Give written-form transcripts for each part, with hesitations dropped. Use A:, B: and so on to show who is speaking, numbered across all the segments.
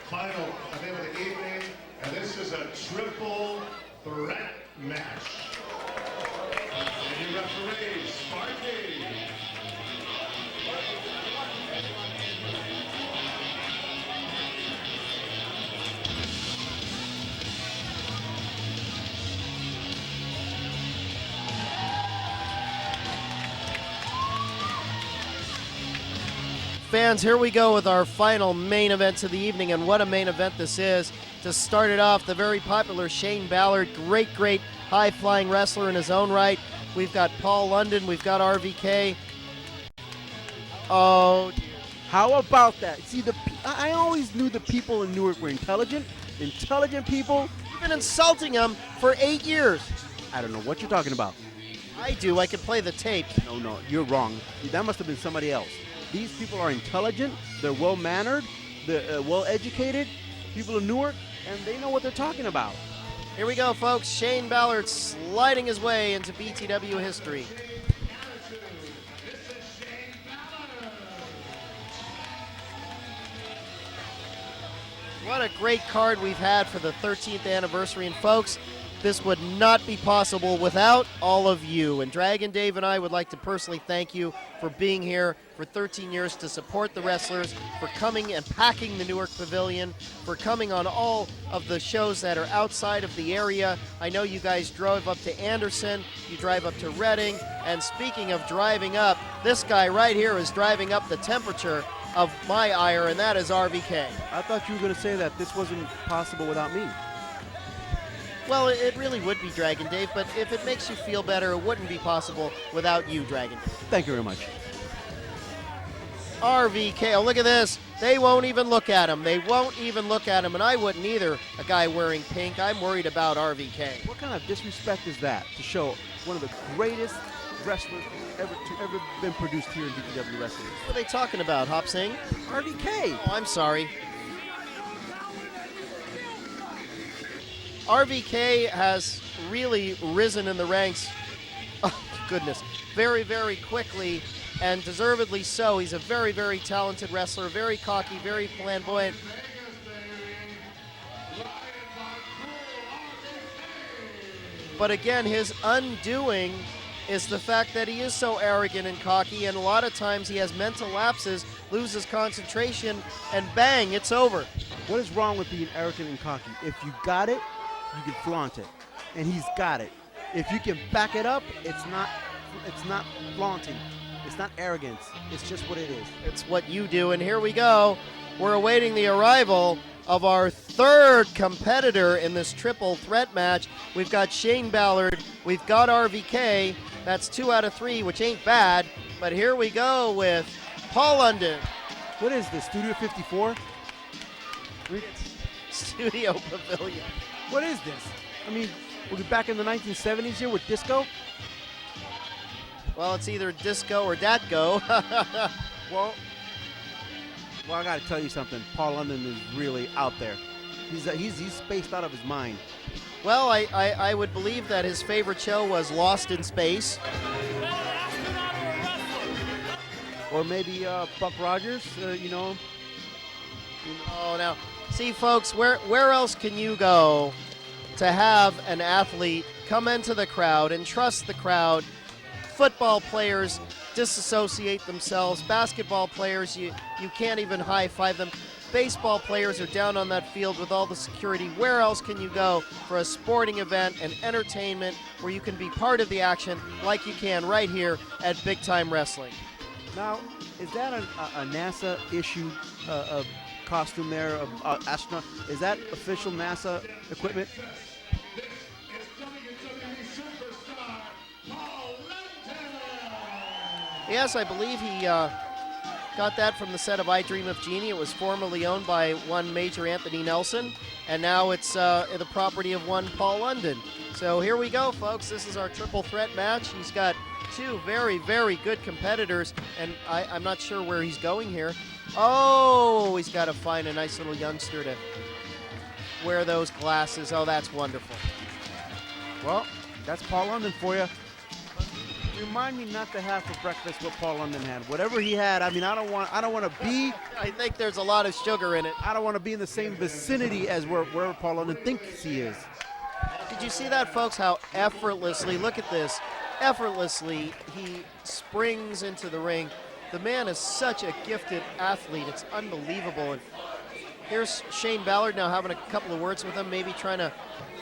A: final event of the evening, and this is a triple threat match. And your referee, Sparky.
B: Fans, here we go with our final main event of the evening, and what a main event this is. To start it off, the very popular Shane Ballard, great high-flying wrestler in his own right. We've got Paul London, we've got RVK. Oh, dear.
C: How about that? See, I always knew the people in Newark were intelligent people.
B: You've been insulting him for 8 years.
C: I don't know what you're talking about.
B: I do, I can play the tape.
C: No, you're wrong. That must have been somebody else. These people are intelligent, they're well-mannered, they're well-educated, people in Newark, and they know what they're talking about.
B: Here we go, folks. Shane Ballard sliding his way into BTW history. What a great card we've had for the 13th anniversary, and folks, this would not be possible without all of you. And Dragon Dave and I would like to personally thank you for being here for 13 years to support the wrestlers, for coming and packing the Newark Pavilion, for coming on all of the shows that are outside of the area. I know you guys drove up to Anderson, you drive up to Reading, and speaking of driving up, this guy right here is driving up the temperature of my ire, and that is RVK.
C: I thought you were going to say that this wasn't possible without me.
B: Well, it really would be, Dragon Dave, but if it makes you feel better, it wouldn't be possible without you, Dragon Dave.
C: Thank you very much.
B: RVK, oh, look at this. They won't even look at him. They won't even look at him, and I wouldn't either, a guy wearing pink. I'm worried about RVK.
C: What kind of disrespect is that to show one of the greatest wrestlers ever been produced here in BTW Wrestling?
B: What are they talking about, Hop Singh?
C: RVK.
B: Oh, I'm sorry. RVK has really risen in the ranks, oh goodness, very quickly, and deservedly so. He's a very talented wrestler, very cocky, very flamboyant. But again, his undoing is the fact that he is so arrogant and cocky, and a lot of times he has mental lapses, loses concentration, and bang, it's over.
C: What is wrong with being arrogant and cocky? If you got it, you can flaunt it, and he's got it. If you can back it up, it's not flaunting, it's not arrogance, it's just what it is.
B: It's what you do, and here we go. We're awaiting the arrival of our third competitor in this triple threat match. We've got Shane Ballard, we've got RVK. That's 2 out of 3, which ain't bad, but here we go with Paul London.
C: What is this, Studio 54?
B: Studio Pavilion.
C: What is this? I mean, we're back in the 1970s here with disco?
B: Well, it's either disco or datgo.
C: Well, I got to tell you something. Paul London is really out there. He's spaced out of his mind.
B: Well, I would believe that his favorite show was Lost in Space.
C: Or maybe Buck Rogers, you know.
B: Oh, now, see, folks, where else can you go to have an athlete come into the crowd and trust the crowd? Football players disassociate themselves. Basketball players, you can't even high-five them. Baseball players are down on that field with all the security. Where else can you go for a sporting event and entertainment where you can be part of the action like you can right here at Big Time Wrestling?
C: Now, is that a NASA issue of costume there of astronaut? Is that official NASA equipment?
A: This is WWE Superstar Paul London.
B: Yes, I believe he got that from the set of I Dream of Jeannie. It was formerly owned by one Major Anthony Nelson, and now it's the property of one Paul London. So here we go, folks. This is our triple threat match. He's got two very good competitors, and I'm not sure where he's going here. Oh, he's got to find a nice little youngster to wear those glasses. Oh, that's wonderful.
C: Well, that's Paul London for you. Remind me not to have for breakfast what Paul London had. Whatever he had, I mean, I don't want to be.
B: I think there's a lot of sugar in it.
C: I don't want to be in the same vicinity as where Paul London thinks he is.
B: Did you see that, folks? How effortlessly, look at this, effortlessly he springs into the ring. The man is such a gifted athlete. It's unbelievable. And here's Shane Ballard now having a couple of words with him, maybe trying to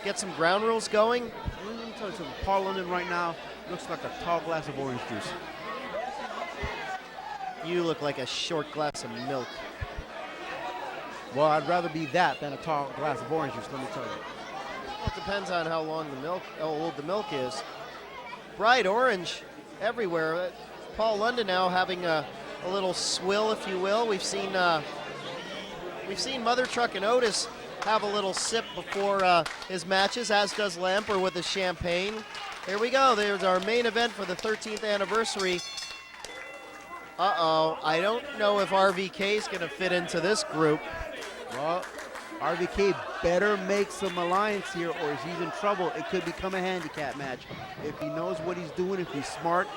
B: get some ground rules going.
C: Let me tell you something. Paul London right now looks like a tall glass of orange juice.
B: You look like a short glass of milk.
C: Well, I'd rather be that than a tall glass of orange juice, let me tell you.
B: Well, it depends on how old the milk is. Bright orange everywhere. Paul London now having a little swill, if you will. We've seen Mother Truck and Otis have a little sip before his matches, as does Lamper with his champagne. Here we go. There's our main event for the 13th anniversary. Uh-oh. I don't know if RVK is going to fit into this group.
C: Well, RVK better make some alliance here or he's in trouble. It could become a handicap match. If he knows what he's doing, if he's smart,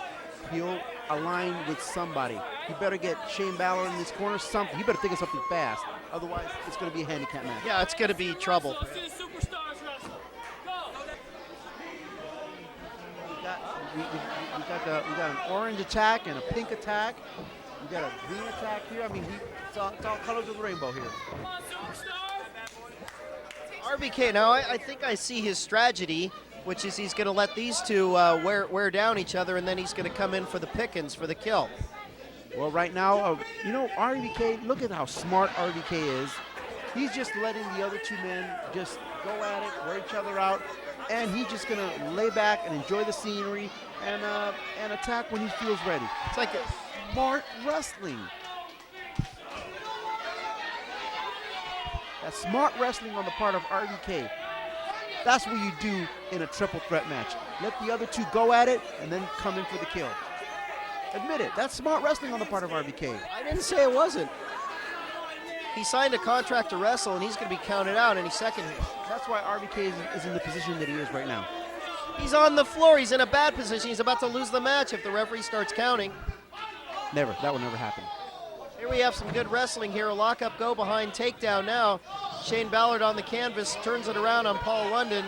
C: he'll align with somebody. He better get Shane Ballard in this corner, something. He better think of something fast. Otherwise, it's going to be a handicap match.
B: Yeah, it's going to be trouble.
C: We got an orange attack and a pink attack. We got a green attack here. I mean, it's all colors of the rainbow here.
B: RVK, now I think I see his strategy, which is he's going to let these two wear down each other, and then he's going to come in for the pickings, for the kill.
C: Well, right now, you know, RVK, look at how smart RVK is. He's just letting the other two men just go at it, wear each other out, and he's just going to lay back and enjoy the scenery and attack when he feels ready. It's like a smart wrestling. That's smart wrestling on the part of RVK. That's what you do in a triple threat match. Let the other two go at it and then come in for the kill. Admit it, that's smart wrestling on the part of RVK.
B: I didn't say it wasn't. He signed a contract to wrestle, and he's going to be counted out any second here.
C: That's why RVK is in the position that he is right now.
B: He's on the floor. He's in a bad position. He's about to lose the match if the referee starts counting.
C: Never. That will never happen.
B: Here we have some good wrestling here. A lockup go behind takedown now. Shane Ballard on the canvas, turns it around on Paul London.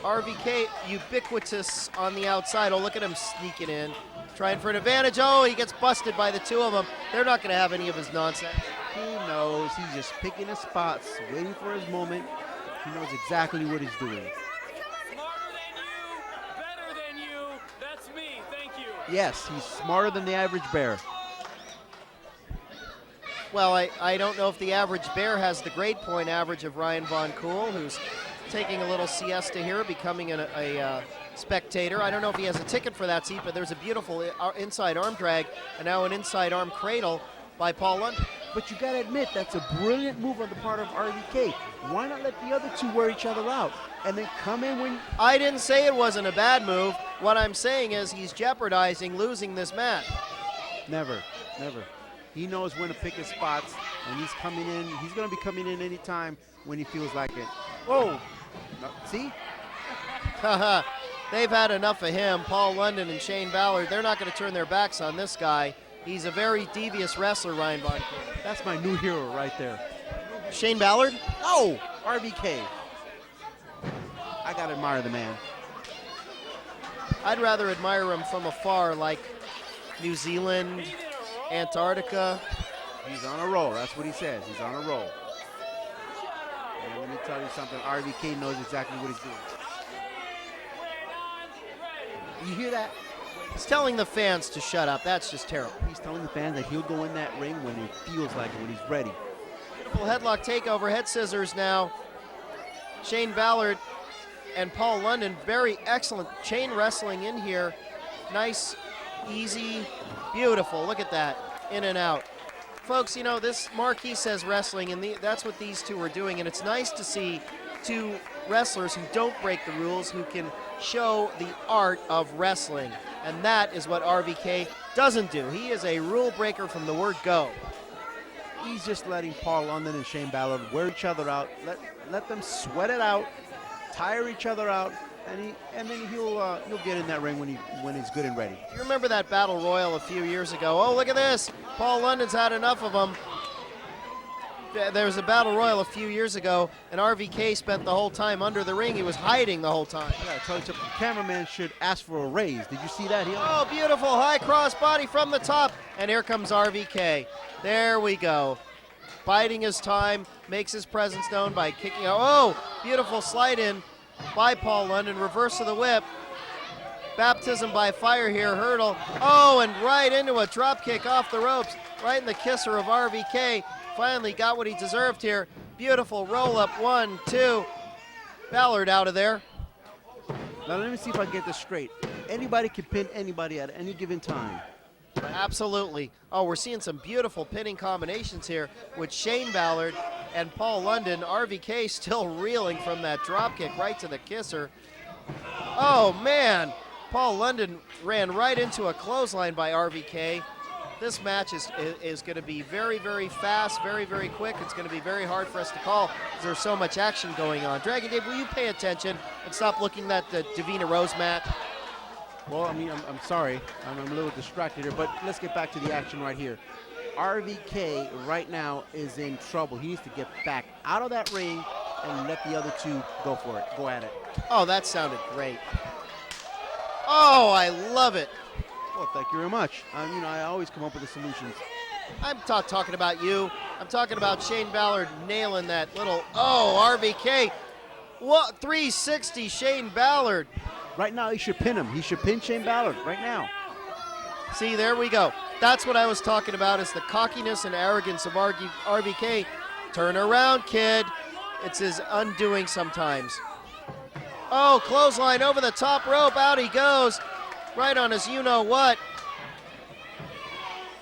B: RVK ubiquitous on the outside. Oh, look at him sneaking in. Trying for an advantage. Oh, he gets busted by the two of them. They're not going to have any of his nonsense.
C: He knows. He's just picking his spots, waiting for his moment. He knows exactly what he's doing.
D: Smarter than you, better than you. That's me. Thank you.
C: Yes, he's smarter than the average bear.
B: Well, I don't know if the average bear has the grade point average of Ryan Von Kool, who's taking a little siesta here, becoming a spectator. I don't know if he has a ticket for that seat, but there's a beautiful inside arm drag and now an inside arm cradle by Paul London.
C: But you gotta admit, that's a brilliant move on the part of RVK. Why not let the other two wear each other out and then come in when...
B: I didn't say it wasn't a bad move. What I'm saying is he's jeopardizing losing this match.
C: Never, never. He knows when to pick his spots, and he's coming in. He's gonna be coming in anytime when he feels like it. Whoa, no, see?
B: They've had enough of him. Paul London and Shane Ballard, they're not going to turn their backs on this guy. He's a very devious wrestler, Ryan Von Kool.
C: That's my new hero right there.
B: Shane Ballard?
C: Oh, RVK. I gotta admire the man.
B: I'd rather admire him from afar, like New Zealand, Antarctica.
C: He's on a roll. That's what he says. He's on a roll. And let me tell you something. RVK knows exactly what he's doing. You hear that?
B: He's telling the fans to shut up. That's just terrible.
C: He's telling the fans that he'll go in that ring when he feels like it, when he's ready.
B: Beautiful headlock takeover, head scissors now. Shane Ballard and Paul London, very excellent chain wrestling in here. Nice, easy, beautiful. Look at that, in and out. Folks, you know, this marquee says wrestling, and that's what these two are doing, and it's nice to see two wrestlers who don't break the rules, who can show the art of wrestling, and that is what RVK doesn't do. He is a rule breaker from the word go.
C: He's just letting Paul London and Shane Ballard wear each other out, let them sweat it out, tire each other out, and then he'll get in that ring when he's good and ready.
B: Do you remember that battle royal a few years ago? Oh, look at this. Paul London's had enough of them. There was a battle royal a few years ago, and RVK spent the whole time under the ring. He was hiding the whole time.
C: Yeah, I tell you, the cameraman should ask for a raise. Did you see that?
B: Oh, beautiful high cross body from the top, and here comes RVK. There we go. Biding his time, makes his presence known by kicking out. Oh, beautiful slide in by Paul London, reverse of the whip. Baptism by fire here, hurdle. Oh, and right into a drop kick off the ropes, right in the kisser of RVK. Finally got what he deserved here. Beautiful roll up, 1, 2. Ballard out of there.
C: Now let me see if I can get this straight. Anybody can pin anybody at any given time.
B: Absolutely. Oh, we're seeing some beautiful pinning combinations here with Shane Ballard and Paul London. RVK still reeling from that drop kick right to the kisser. Oh man, Paul London ran right into a clothesline by RVK. This match is going to be very, very fast, very, very quick. It's going to be very hard for us to call because there's so much action going on. Dragon Dave, will you pay attention and stop looking at the Davina Rose match?
C: Well, I mean, I'm sorry. I'm a little distracted here, but let's get back to the action right here. RVK right now is in trouble. He needs to get back out of that ring and let the other two go for it. Go at it.
B: Oh, that sounded great. Oh, I love it.
C: Well, thank you very much. I always come up with the solutions.
B: I'm not talking about you. I'm talking about Shane Ballard nailing that little, oh, RVK. What, 360 Shane Ballard.
C: Right now, he should pin him. He should pin Shane Ballard right now.
B: See, there we go. That's what I was talking about, is the cockiness and arrogance of RVK. Turn around, kid. It's his undoing sometimes. Oh, clothesline over the top rope. Out he goes. Right on his you-know-what.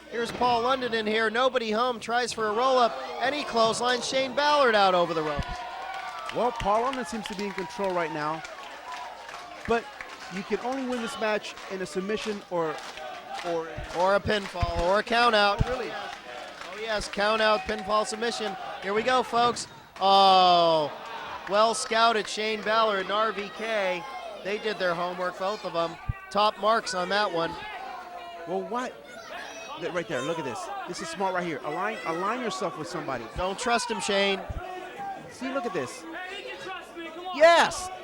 B: Here's Paul London in here. Nobody home. Tries for a roll-up. And he clotheslines Shane Ballard out over the ropes.
C: Well, Paul London seems to be in control right now. But you can only win this match in a submission or
B: a pinfall or a count out.
C: Really?
B: Oh yes, count out, pinfall, submission. Here we go, folks. Oh, well scouted Shane Ballard and RVK. They did their homework, both of them. Top marks on that one.
C: Well, what? Right there, look at this. This is smart right here. Align yourself with somebody.
B: Don't trust him, Shane.
C: See, look at this.
D: Hey, you can trust me. Come on.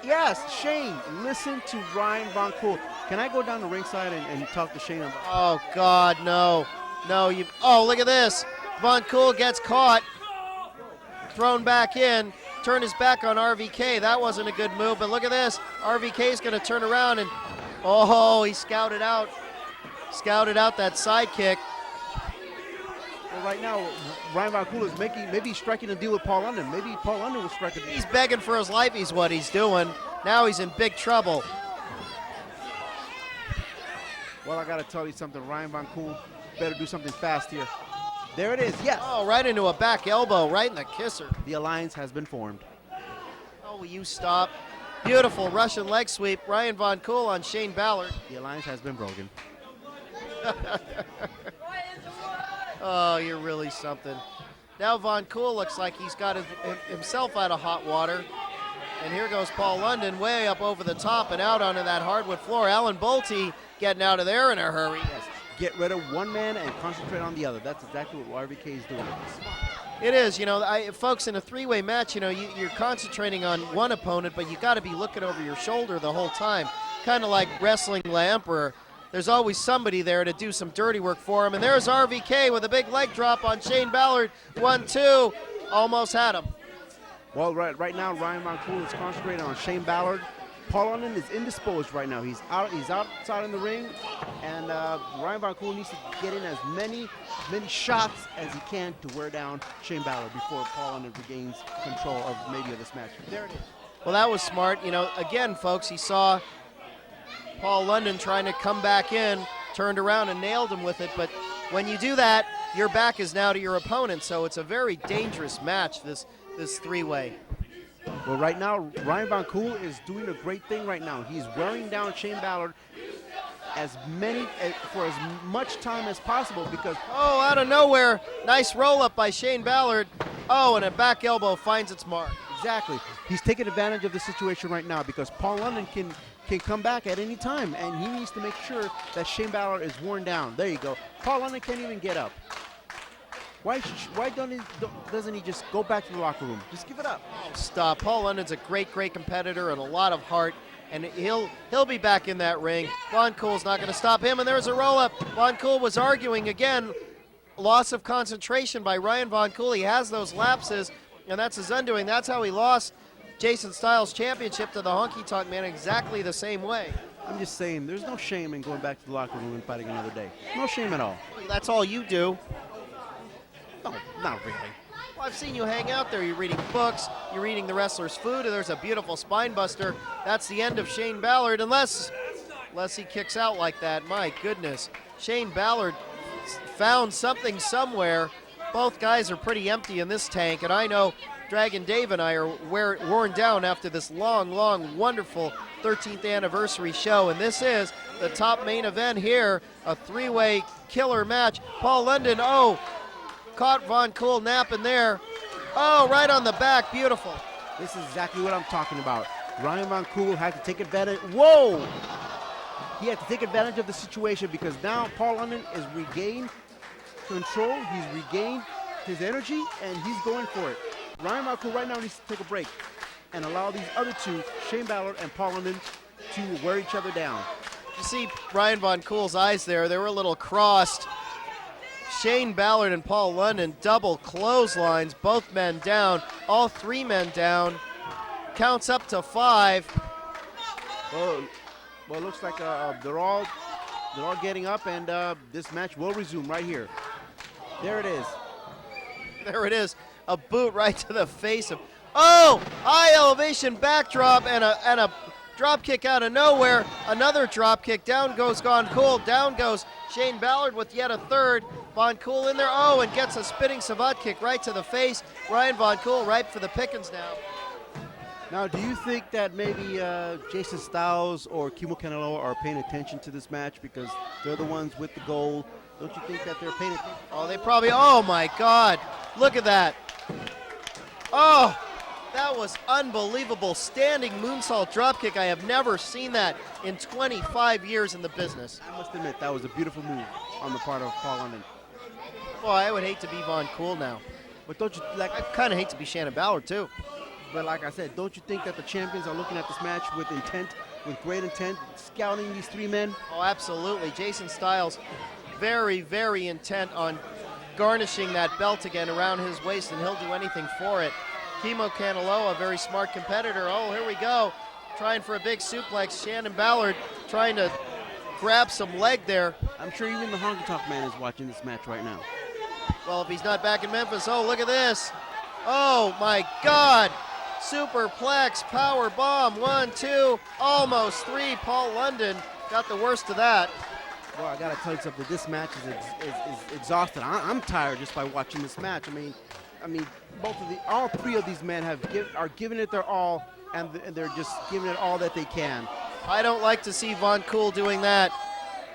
C: Yes, Shane, listen to Ryan Von Kool. Can I go down to ringside and talk to Shane about?
B: Oh God, no. Oh, look at this. Von Kool gets caught, thrown back in, turned his back on RVK. That wasn't a good move, but look at this. RVK's gonna turn around and, oh, he scouted out that sidekick.
C: Well, right now, Ryan Von Kool is maybe striking a deal with Paul London. Maybe Paul London will strike a deal.
B: He's begging for his life, he's what he's doing. Now he's in big trouble.
C: Well, I got to tell you something. Ryan Von Kool better do something fast here. There it is, yes.
B: Oh, right into a back elbow, right in the kisser.
C: The alliance has been formed.
B: Oh, will you stop? Beautiful Russian leg sweep. Ryan Von Kool on Shane Ballard.
C: The alliance has been broken.
B: Oh, you're really something. Now Von Kool looks like he's got himself out of hot water. And here goes Paul London way up over the top and out onto that hardwood floor. Alan Bolte getting out of there in a hurry.
C: Yes. Get rid of one man and concentrate on the other. That's exactly what RVK is doing.
B: It is, folks, in a three-way match, you're concentrating on one opponent, but you got to be looking over your shoulder the whole time. Kind of like wrestling La Emperor. There's always somebody there to do some dirty work for him. And there's RVK with a big leg drop on Shane Ballard. 1-2. Almost had him.
C: Well, right now, Ryan Von Kool is concentrating on Shane Ballard. Paul London is indisposed right now. He's outside in the ring, and Ryan Von Kool needs to get in as many shots as he can to wear down Shane Ballard before Paul London regains control of maybe of this match. There it is.
B: Well, that was smart. Again, folks, he saw Paul London trying to come back in, turned around and nailed him with it. But when you do that, your back is now to your opponent. So it's a very dangerous match, this three-way.
C: Well, right now, Ryan Von Kool is doing a great thing right now. He's wearing down Shane Ballard for as much time as possible because...
B: Oh, out of nowhere, nice roll-up by Shane Ballard. Oh, and a back elbow finds its mark.
C: Exactly. He's taking advantage of the situation right now because Paul London can come back at any time, and he needs to make sure that Shane Ballard is worn down. There you go. Paul London can't even get up. Why doesn't he just go back to the locker room? Just give it up.
B: Stop. Paul London's a great competitor and a lot of heart, and he'll be back in that ring. Von Kool's not going to stop him, and there's a roll-up. Von Kool was arguing again. Loss of concentration by Ryan Von Kool. He has those lapses, and that's his undoing. That's how he lost Jason Styles' championship to the Honky Tonk Man exactly the same way.
C: I'm just saying, there's no shame in going back to the locker room and fighting another day. No shame at all.
B: That's all you do.
C: No, not really.
B: Well, I've seen you hang out there. You're reading books. You're eating the wrestler's food. And there's a beautiful spine buster. That's the end of Shane Ballard, unless he kicks out like that. My goodness. Shane Ballard found something somewhere. Both guys are pretty empty in this tank, and I know Dragon Dave and I are worn down after this long, wonderful 13th anniversary show, and this is the top main event here, a three-way killer match. Paul London, caught Von Kool napping there. Oh, right on the back, beautiful.
C: This is exactly what I'm talking about. Ryan Von Kool had to take advantage. Whoa! He had to take advantage of the situation because now Paul London is regained control. He's regained his energy, and he's going for it. Ryan Von Kool right now needs to take a break and allow these other two, Shane Ballard and Paul London, to wear each other down.
B: You see Ryan Von Kool's eyes there. They were a little crossed. Shane Ballard and Paul London double clotheslines, both men down, all three men down. Counts up to 5.
C: Well, it looks like they're all getting up, and this match will resume right here. There it is.
B: There it is. A boot right to the face of. Oh! High elevation backdrop and a drop kick out of nowhere. Another drop kick. Down goes Von Kool. Down goes Shane Ballard with yet a third. Von Kool in there. Oh, and gets a spinning savate kick right to the face. Ryan Von Kool ripe for the pickings now.
C: Now, do you think that maybe Jason Styles or Kimo Kanaloa are paying attention to this match because they're the ones with the gold? Don't you think that they're paying attention?
B: Oh, they probably. Oh my God! Look at that. Oh, that was unbelievable. Standing moonsault dropkick. I have never seen that in 25 years in the business.
C: I must admit, that was a beautiful move on the part of Paul London.
B: Boy, I would hate to be Von Kool now.
C: But don't you like?
B: I kind of hate to be Shannon Ballard too.
C: But like I said, don't you think that the champions are looking at this match with intent, with great intent, scouting these three men?
B: Oh, absolutely. Jason Styles, very intent on garnishing that belt again around his waist, and he'll do anything for it. Kimo Kanaloa, a very smart competitor. Oh, here we go. Trying for a big suplex. Shannon Ballard trying to grab some leg there.
C: I'm sure even the Honky Tonk Man is watching this match right now.
B: Well, if he's not back in Memphis, oh, look at this. Oh, my God. Superplex, power bomb, 1, 2, almost 3. Paul London got the worst of that.
C: Well, I got to tell you something. This match is exhausting. I'm tired just by watching this match. I mean, all three of these men are giving it their all, and they're just giving it all that they can.
B: I don't like to see Von Kool doing that,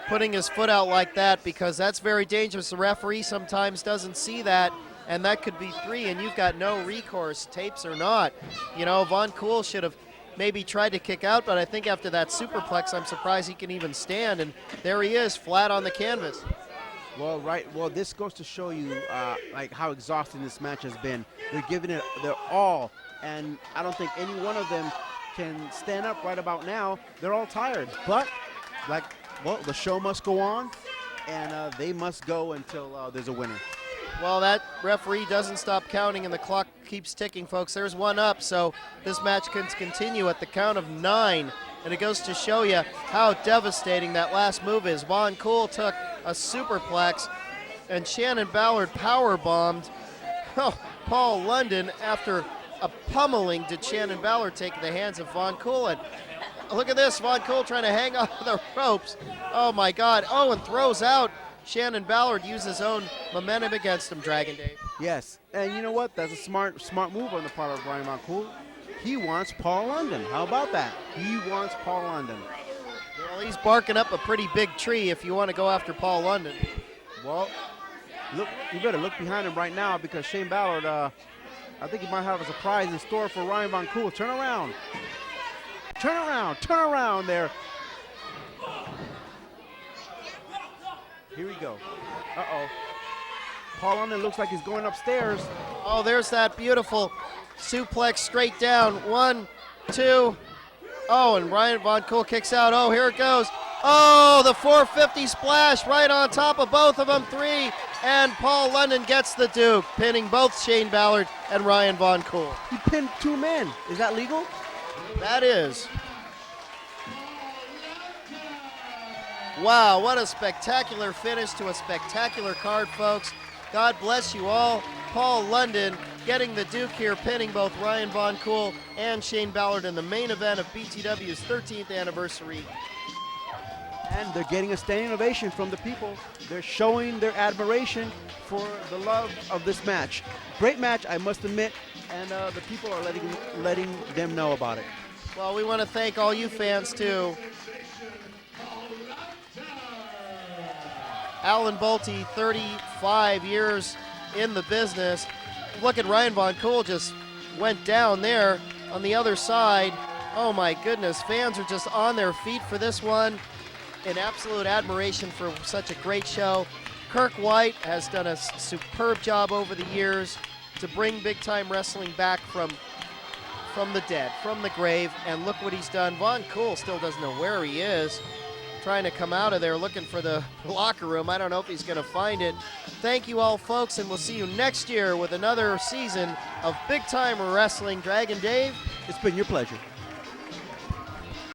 B: putting his foot out like that, because that's very dangerous. The referee sometimes doesn't see that, and that could be 3, and you've got no recourse, tapes or not. You know, Von Kool should have maybe tried to kick out, but I think after that superplex, I'm surprised he can even stand, and there he is, flat on the canvas.
C: Well, right. Well, this goes to show you like how exhausting this match has been. They're giving it their all, and I don't think any one of them can stand up right about now. They're all tired, but the show must go on, and they must go until there's a winner.
B: Well, that referee doesn't stop counting, and the clock keeps ticking, folks. There's one up, so this match can continue at the count of 9. And it goes to show you how devastating that last move is. Von Kool took a superplex, and Shannon Ballard power-bombed Paul London. After a pummeling did Shannon Ballard take the hands of Von Kool. And look at this, Von Kool trying to hang on to the ropes. Oh, my God. Oh, and throws out Shannon Ballard, used his own momentum against him, Dragon Dave.
C: Yes, and you know what? That's a smart move on the part of Ryan Von Kool. He wants Paul London. How about that? He wants Paul London.
B: Well, he's barking up a pretty big tree if you want to go after Paul London.
C: Well, look, you better look behind him right now, because Shane Ballard I think he might have a surprise in store for Ryan Von Kool. Turn around. Turn around. Turn around there. Here we go. Uh-oh. Paul London looks like he's going upstairs.
B: Oh, there's that beautiful suplex straight down. 1, 2. Oh, and Ryan Von Kool kicks out. Oh, here it goes. Oh, the 450 splash right on top of both of them. 3, and Paul London gets the Duke, pinning both Shane Ballard and Ryan Von Kool.
C: He pinned 2 men. Is that legal?
B: That is. Wow, what a spectacular finish to a spectacular card, folks. God bless you all. Paul London getting the Duke here, pinning both Ryan Von Kool and Shane Ballard in the main event of BTW's 13th anniversary.
C: And they're getting a standing ovation from the people. They're showing their admiration for the love of this match. Great match, I must admit, and the people are letting them know about it.
B: Well, we want to thank all you fans, too. Alan Bolte, 35 years in the business. Look at Ryan Von Kool, just went down there on the other side. Oh my goodness, fans are just on their feet for this one. In absolute admiration for such a great show. Kirk White has done a superb job over the years to bring big time wrestling back from the dead, from the grave, and look what he's done. Von Kool still doesn't know where he is, trying to come out of there looking for the locker room. I don't know if he's going to find it. Thank you all, folks, and we'll see you next year with another season of big time wrestling. Dragon Dave,
C: it's been your pleasure.